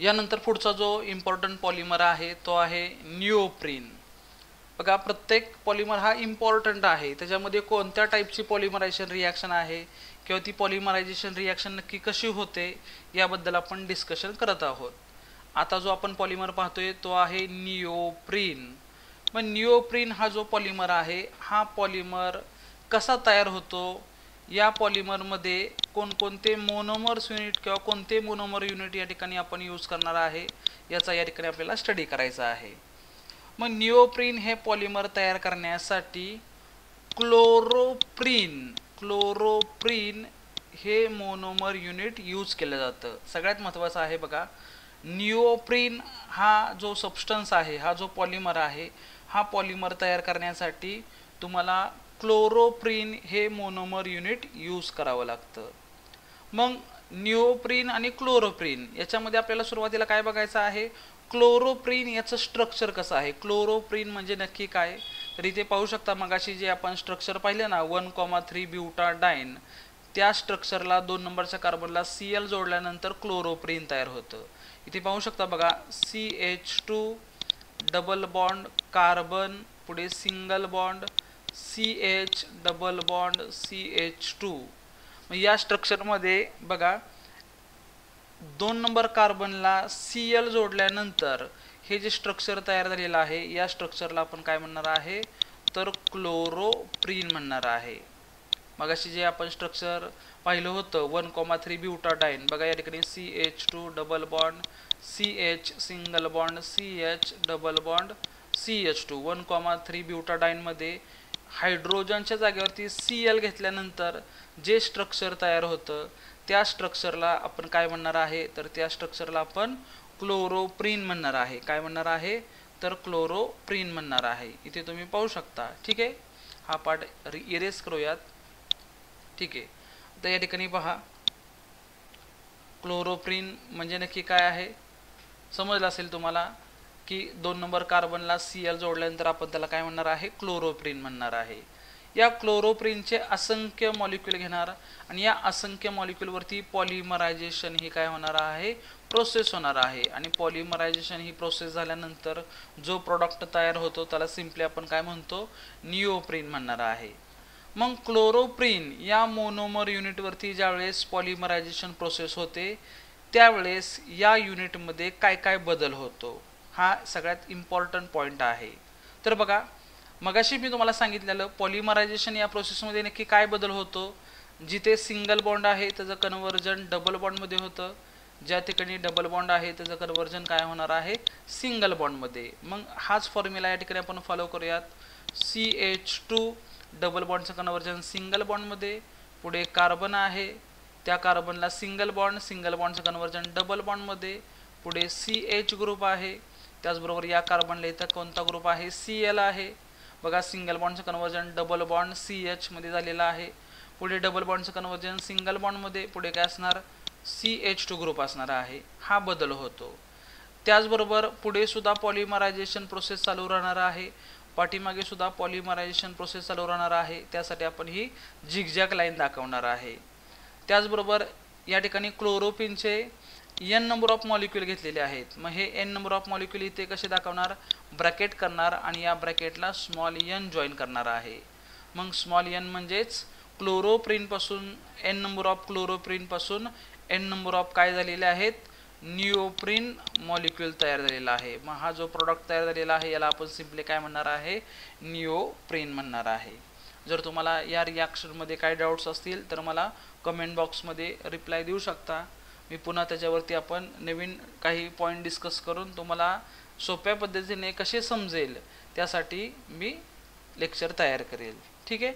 यानंतर पुढचा जो इम्पॉर्टंट पॉलिमर आहे तो आहे निओप्रीन। बघा प्रत्येक पॉलिमर हा इम्पॉर्टंट आहे, त्याच्यामध्ये कोणत्या टाईपची पॉलिमरायझेशन रिॲक्शन आहे किंवा ती पॉलिमरायझेशन रिॲक्शन नक्की कशी होते याबद्दल आपण डिस्कशन करत आहोत। आता जो आपण पॉलिमर पाहतोय तो आहे निओप्रीन। मग निओप्रीन हा जो पॉलिमर आहे हा पॉलिमर कसा तयार होतो, या पॉलिमरमध्ये कोणकोणते मोनोमर्स युनिट किंवा कोणते मोनोमर युनिट या ठिकाणी आपण यूज करणार आहे याचा या ठिकाणी आपल्याला स्टडी करायचा आहे। मग निओप्रीन हे पॉलिमर तयार करण्यासाठी क्लोरोप्रीन हे मोनोमर युनिट यूज केलं जातं। सगळ्यात महत्त्वाचं आहे बघा, निओप्रीन हा जो सबस्टन्स आहे, हा जो पॉलिमर आहे, हा पॉलिमर तयार करण्यासाठी तुम्हाला क्लोरोप्रीन हे मोनोमर युनिट यूज करावं लागतं। मग निओप्रीन आणि क्लोरोप्रीन याच्यामध्ये आपल्याला सुरुवातीला काय बघायचं आहे, क्लोरोप्रीन याचं स्ट्रक्चर कसं आहे। क्लोरोप्रीन म्हणजे नक्की काय, तर इथे पाहू शकता मगाशी जे आपण स्ट्रक्चर पाहिले ना 1,3 ब्युटाडाइन, त्या स्ट्रक्चरला 2 नंबरच्या कार्बनला Cl जोडल्यानंतर क्लोरोप्रीन तयार होतं। इथे पाहू शकता बघा CH2 डबल बॉन्ड कार्बन, पुढे single bond CH double bond CH2। या स्ट्रक्चरमध्ये बघा 2 नंबर कार्बनला Cl जोडल्यानंतर हे जे स्ट्रक्चर तयार झालेलं आहे या स्ट्रक्चरला आपण काय म्हणणार आहे, तर क्लोरोप्रीन म्हणणार आहे। मगाशी जे आपण स्ट्रक्चर पाहिलं होतं 1,3 ब्युटाडाइन, बघा या ठिकाणी CH2 double bond CH single bond CH double bond CH2। 1,3 ब्युटाडाइन मध्ये हायड्रोजनच्या जागेवरती Cl घेतल्यानंतर जे स्ट्रक्चर तयार होतं त्या स्ट्रक्चरला आपण काय म्हणणार आहे, तर त्या स्ट्रक्चरला आपण क्लोरोप्रीन म्हणणार आहे। काय म्हणणार आहे, तर क्लोरोप्रीन म्हणणार आहे। इथे तुम्ही पाहू शकता, ठीक आहे। हा पार्ट इरेज करूयात, ठीक आहे। तर या ठिकाणी पहा क्लोरोप्रीन म्हणजे नक्की काय आहे समजलं असेल तुम्हाला, की 2 नंबर कार्बनला Cl जोडल्यानंतर आपण त्याला काय म्हणणार आहे, क्लोरोप्रीन म्हणणार आहे। या क्लोरोप्रीनचे असंख्य मॉलिक्यूल घेणार आणि या असंख्य मॉलिक्यूलवरती पॉलिमरायझेशन ही काय होणार आहे, प्रोसेस होणार आहे। आणि पॉलिमरायझेशन ही प्रोसेस झाल्यानंतर जो प्रोडक्ट तयार होतो त्याला सिम्पली आपण काय म्हणतो, निओप्रीन म्हणणार आहे। मग क्लोरोप्रीन या मोनोमर युनिटवरती ज्यावेळेस पॉलिमरायझेशन प्रोसेस होते त्यावेळेस या युनिटमध्ये काय काय बदल होतो, हा सगळ्यात इम्पॉर्टंट पॉईंट आहे। तर बघा मगाशी मी तुम्हाला सांगितलेलं पॉलिमरायझेशन या प्रोसेसमध्ये नक्की काय बदल होतो, जिथे सिंगल बॉन्ड आहे त्याचं कन्वर्जन डबल बॉन्डमध्ये होतं, ज्या ठिकाणी डबल बॉन्ड आहे त्याचं कन्वर्जन काय होणार आहे, सिंगल बॉन्डमध्ये। मग हाच फॉर्म्युला या ठिकाणी आपण फॉलो करूयात, CH2 डबल बॉन्डचं कन्वर्जन सिंगल बॉन्डमध्ये, पुढे कार्बन आहे त्या कार्बनला सिंगल बॉन्डचं कन्वर्जन डबल बॉन्डमध्ये, पुढे CH ग्रुप आहे, त्याचबरोबर या कार्बनला इथं कोणता ग्रुप आहे, Cl आहे। बघा सिंगल बॉन्डचं कन्वर्जन डबल बॉन्ड CH मध्ये झालेलं आहे, पुढे डबल बॉन्डचं कन्वर्जन सिंगल बॉन्डमध्ये, पुढे काय असणार, CH2 ग्रुप असणार आहे। हा बदल होतो। त्याचबरोबर पुढे सुद्धा पॉलिमरायझेशन प्रोसेस चालू राहणार आहे, पाठीमागे सुद्धा पॉलिमरायझेशन प्रोसेस चालू राहणार आहे, त्यासाठी आपण ही झिगझॅग लाईन दाखवणार आहे। त्याचबरोबर या ठिकाणी क्लोरोप्रीनचे n नंबर ऑफ मॉलिक्यूल घेतलेले आहेत। मग हे n नंबर ऑफ मॉलिक्यूल इथे कसे दाखवणार, ब्रॅकेट करणार आणि या ब्रॅकेटला स्मॉल n जॉईन करणार आहे। मग स्मॉल n म्हणजेच क्लोरोप्रीन पासून n नंबर ऑफ क्लोरोप्रीन पासून n नंबर ऑफ काय झालेले आहेत, निओप्रीन मॉलिक्यूल तयार झालेला आहे। मग हा जो प्रोडक्ट तयार झालेला आहे याला आपण सिम्पली काय म्हणणार आहे, निओप्रीन म्हणणार आहे। जर तुम्हाला या रिॲक्शनमध्ये काय डाऊट्स असतील तर मला कमेंट बॉक्समध्ये रिप्लाय देऊ शकता। मी पुन्हा त्याच्यावरती आपण नवीन काही पॉईंट डिस्कस करून तुम्हाला सोप्या पद्धतीने कसे समजेल त्यासाठी मी लेक्चर तयार करेल, ठीक आहे।